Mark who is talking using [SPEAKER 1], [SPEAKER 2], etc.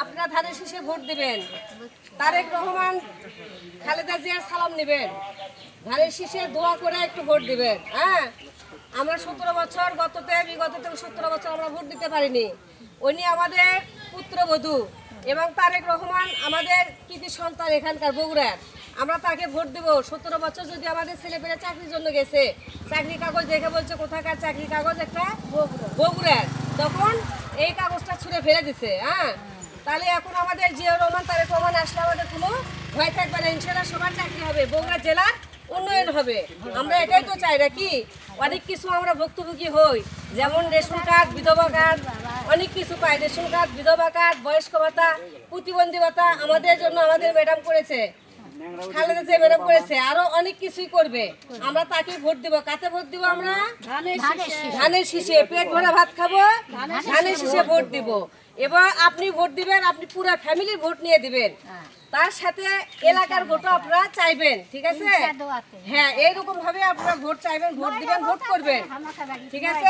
[SPEAKER 1] আপনারা ধানের শীষে ভোট দিবেন, তারেক রহমান খালেদা জিয়ার সালাম নেবেন, ধানের শীষে দোয়া করে একটু ভোট দিবেন। হ্যাঁ, আমরা 17 বছর বিগত 17 বছর আমরা ভোট দিতে পারিনি। উনি আমাদের পুত্রবধূ এবং তারেক রহমান আমাদের কৃতি সন্তান এখানকার বগুড়ার। আমরা তাকে ভোট দেব। 17 বছর যদি আমাদের ছেলেপেলে চাকরির জন্য গেছে, চাকরি কাগজ দেখে বলছে কোথাকার চাকরি কাগজ, একটা বগুড়ার, তখন এই কাগজটা ছুঁড়ে ফেলে দিছে। হ্যাঁ, তাহলে এখন আমাদের জিয়াউর রহমান তারেক রহমান আসলে আমাদের কোনো ভয় থাকবে না, ইনশাআল্লাহ সবার চাকরি হবে, বগুড়া জেলার উন্নয়ন হবে। আমরা এটাই তো চাই নাকি? অনেক কিছু আমরা ভুক্তভোগী হই, যেমন রেশন কার্ড, বিধবা কার্ড, অনেক কিছু পাই। রেশন কার্ড, বিধবা কার্ড, বয়স্ক ভাতা, প্রতিবন্ধী ভাতা আমাদের জন্য আমাদের ম্যাডাম করেছে, খালেদা জিয়া ম্যাডাম করেছে, আরো অনেক কিছুই করবে। আমরা তাকে ভোট দিব। কাতে ভোট দিব? আমরা ধানের শীষে। পেট ভরা ভাত খাবো, ধানের শীষে ভোট দিব। এবং আপনি ভোট দিবেন, আপনি পুরো ফ্যামিলির ভোট নিয়ে দিবেন, তার সাথে এলাকার ভোটও আপনারা চাইবেন, ঠিক আছে? হ্যাঁ, এইরকম ভাবে আপনারা ভোট চাইবেন, ভোট দিবেন, ভোট করবেন, ঠিক আছে?